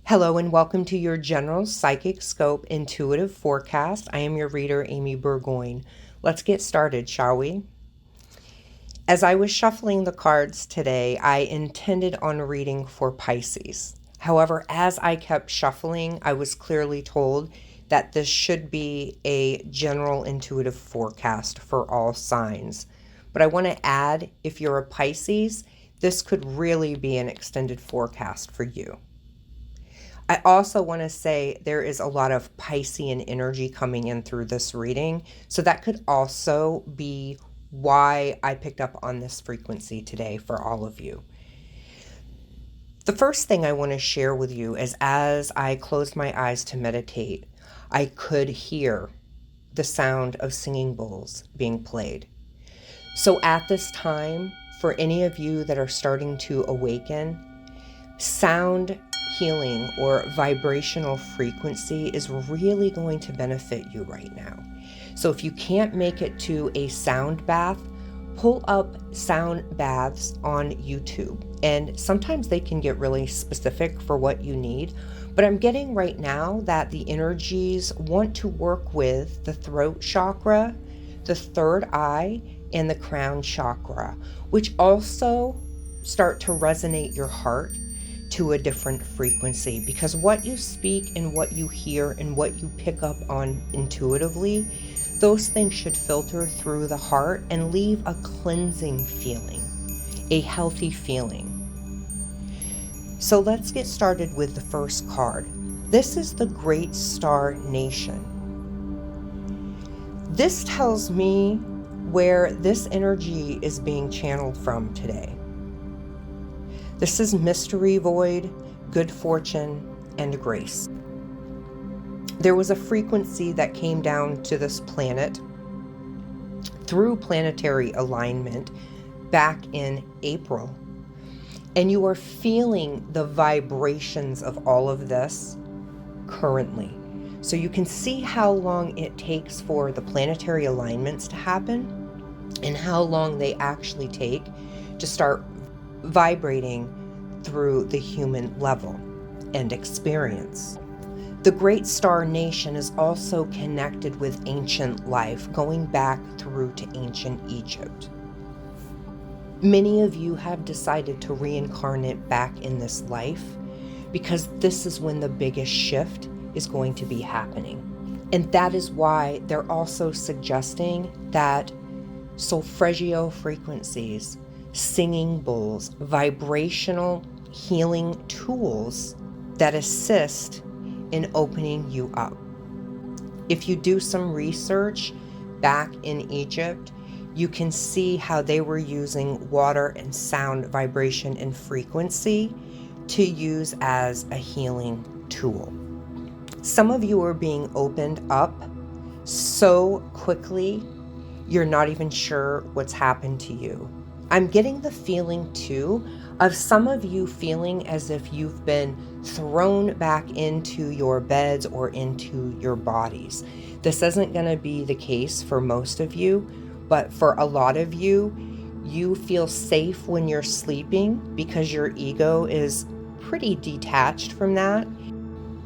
Hello and welcome to your General Psychic Scope Intuitive Forecast. I am your reader, Amy Burgoyne. Let's get started, shall we? As I was shuffling the cards today, I intended on reading for Pisces. However, as I kept shuffling, I was clearly told that this should be a general intuitive forecast for all signs. But I want to add, if you're a Pisces, this could really be an extended forecast for you. I also want to say there is a lot of Piscean energy coming in through this reading. So that could also be why I picked up on this frequency today for all of you. The first thing I want to share with you is as I closed my eyes to meditate, I could hear the sound of singing bowls being played. So at this time, for any of you that are starting to awaken, sound healing or vibrational frequency is really going to benefit you right now. So if you can't make it to a sound bath, pull up sound baths on YouTube. And sometimes they can get really specific for what you need. But I'm getting right now that the energies want to work with the throat chakra, the third eye, and the crown chakra, which also start to resonate your heart to a different frequency, because what you speak and what you hear and what you pick up on intuitively, those things should filter through the heart and leave a cleansing feeling, a healthy feeling. So let's get started with the first card. This is the Great Star Nation. This tells me where this energy is being channeled from today. This is mystery void, good fortune, and grace. There was a frequency that came down to this planet through planetary alignment back in April. And you are feeling the vibrations of all of this currently. So you can see how long it takes for the planetary alignments to happen and how long they actually take to start vibrating through the human level and experience. The Great Star Nation is also connected with ancient life, going back through to ancient Egypt. Many of you have decided to reincarnate back in this life because this is when the biggest shift is going to be happening. And that is why they're also suggesting that solfeggio frequencies, singing bowls, vibrational healing tools that assist in opening you up. If you do some research back in Egypt, you can see how they were using water and sound vibration and frequency to use as a healing tool. Some of you are being opened up so quickly, you're not even sure what's happened to you. I'm getting the feeling too of some of you feeling as if you've been thrown back into your beds or into your bodies. This isn't going to be the case for most of you, but for a lot of you, you feel safe when you're sleeping because your ego is pretty detached from that.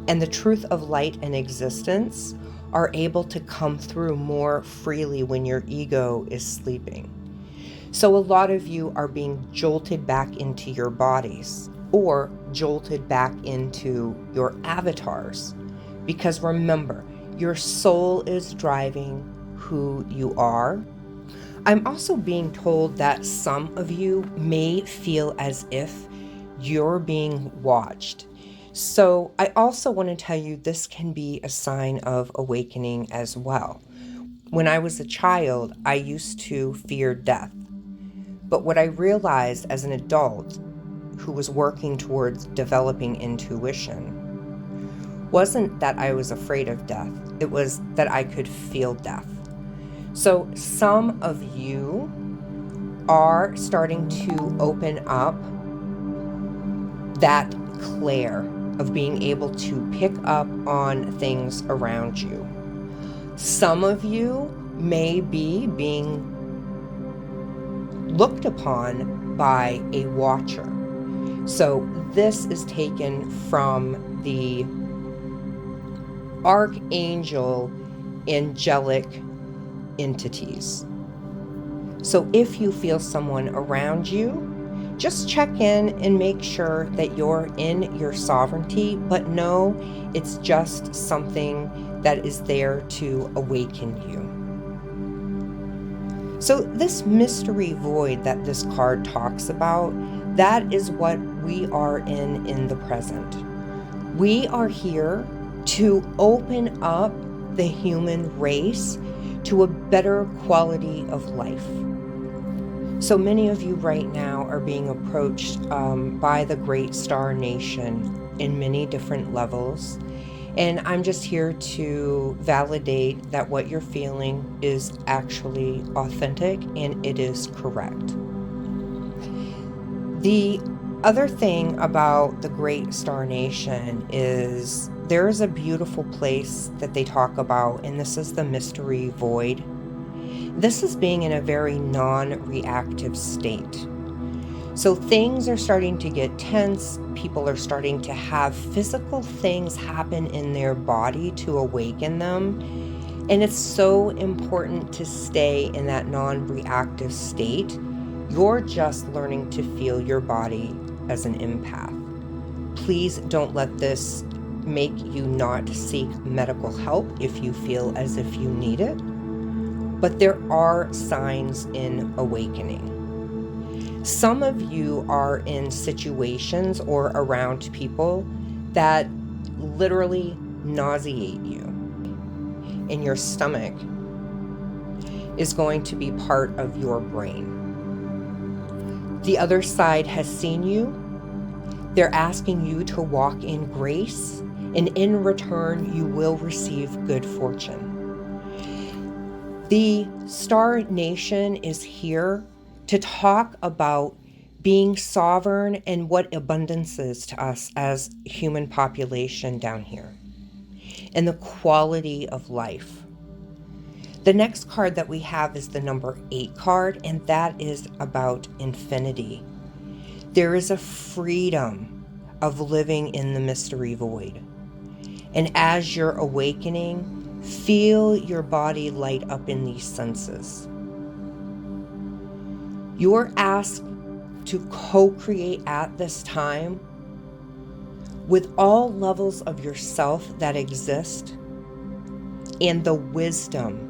And the truth of light and existence are able to come through more freely when your ego is sleeping. So a lot of you are being jolted back into your bodies or jolted back into your avatars. Because remember, your soul is driving who you are. I'm also being told that some of you may feel as if you're being watched. So I also want to tell you this can be a sign of awakening as well. When I was a child, I used to fear death. But what I realized as an adult who was working towards developing intuition wasn't that I was afraid of death. It was that I could feel death. So some of you are starting to open up that clair of being able to pick up on things around you. Some of you may be being looked upon by a watcher. So this is taken from the archangel angelic entities. So if you feel someone around you, just check in and make sure that you're in your sovereignty, but know it's just something that is there to awaken you. So this mystery void that this card talks about, that is what we are in the present. We are here to open up the human race to a better quality of life. So many of you right now are being approached by the Great Star Nation in many different levels. And I'm just here to validate that what you're feeling is actually authentic and it is correct. The other thing about the Great Star Nation is there is a beautiful place that they talk about, and this is the mystery void. This is being in a very non-reactive state. So things are starting to get tense. People are starting to have physical things happen in their body to awaken them. And it's so important to stay in that non-reactive state. You're just learning to feel your body as an empath. Please don't let this make you not seek medical help if you feel as if you need it. But there are signs in awakening. Some of you are in situations or around people that literally nauseate you. And your stomach is going to be part of your brain. The other side has seen you. They're asking you to walk in grace, and in return, you will receive good fortune. The Star Nation is here to talk about being sovereign and what abundance is to us as human population down here, and the quality of life. The next card that we have is the number 8 card, and that is about infinity. There is a freedom of living in the mystery void. And as you're awakening, feel your body light up in these senses. You are asked to co-create at this time with all levels of yourself that exist and the wisdom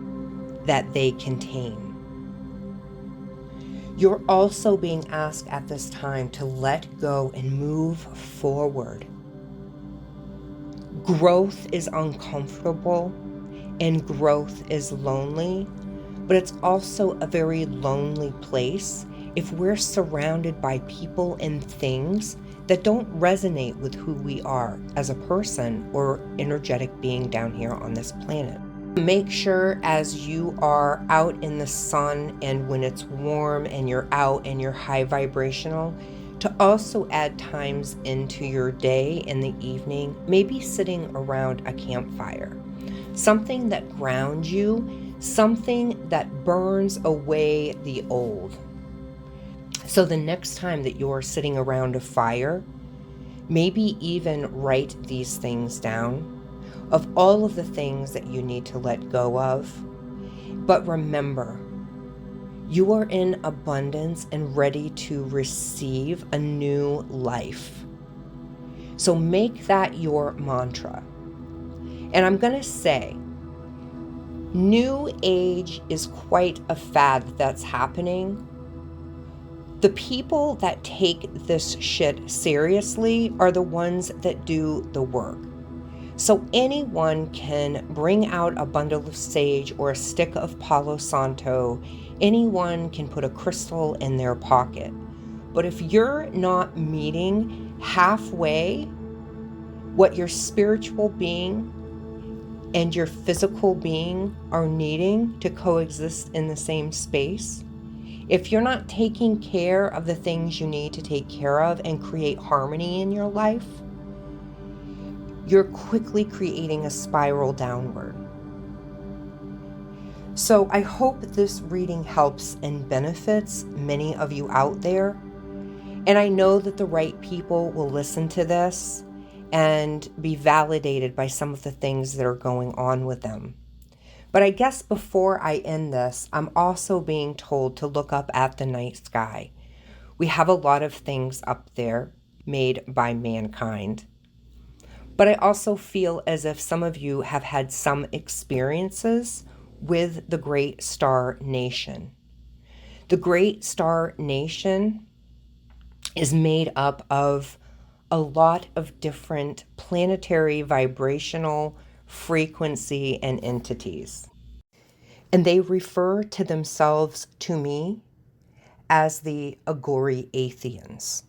that they contain. You're also being asked at this time to let go and move forward. Growth is uncomfortable and growth is lonely, but it's also a very lonely place if we're surrounded by people and things that don't resonate with who we are as a person or energetic being down here on this planet. Make sure as you are out in the sun and when it's warm and you're out and you're high vibrational, to also add times into your day in the evening, maybe sitting around a campfire. Something that grounds you, something that burns away the old. So the next time that you're sitting around a fire, maybe even write these things down of all of the things that you need to let go of. But remember, you are in abundance and ready to receive a new life. So make that your mantra. And I'm going to say, New Age is quite a fad that's happening. The people that take this shit seriously are the ones that do the work. So anyone can bring out a bundle of sage or a stick of Palo Santo. Anyone can put a crystal in their pocket. But if you're not meeting halfway what your spiritual being and your physical being are needing to coexist in the same space, if you're not taking care of the things you need to take care of and create harmony in your life, you're quickly creating a spiral downward. So I hope this reading helps and benefits many of you out there. And I know that the right people will listen to this and be validated by some of the things that are going on with them. But I guess before I end this, I'm also being told to look up at the night sky. We have a lot of things up there made by mankind. But I also feel as if some of you have had some experiences with the Great Star Nation. The Great Star Nation is made up of a lot of different planetary vibrational frequency and entities. And they refer to themselves to me as the Agori Atheians.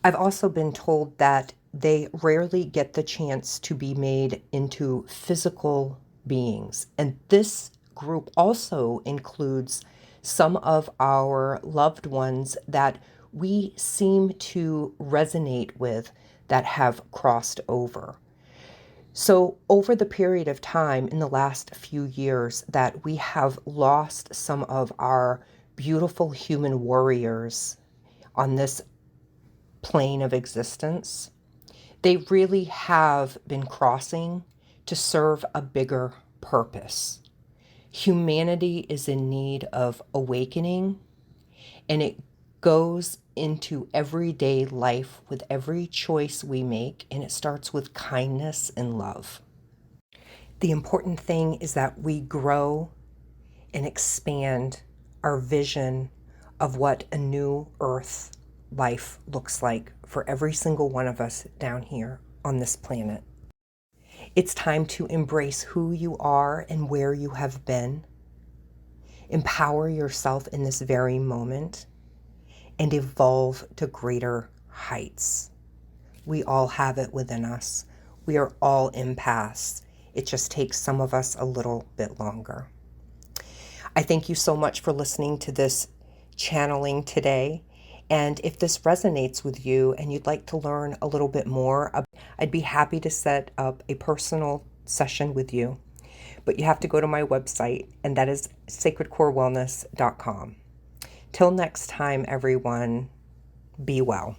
I've also been told that they rarely get the chance to be made into physical beings. And this group also includes some of our loved ones that we seem to resonate with that have crossed over. So over the period of time in the last few years that we have lost some of our beautiful human warriors on this plane of existence, they really have been crossing to serve a bigger purpose. Humanity is in need of awakening, and it goes into everyday life with every choice we make, and it starts with kindness and love. The important thing is that we grow and expand our vision of what a new earth life looks like for every single one of us down here on this planet. It's time to embrace who you are and where you have been. Empower yourself in this very moment and evolve to greater heights. We all have it within us. We are all empaths. It just takes some of us a little bit longer. I thank you so much for listening to this channeling today. And if this resonates with you and you'd like to learn a little bit more, I'd be happy to set up a personal session with you. But you have to go to my website, and that is sacredcorewellness.com. Till next time, everyone, be well.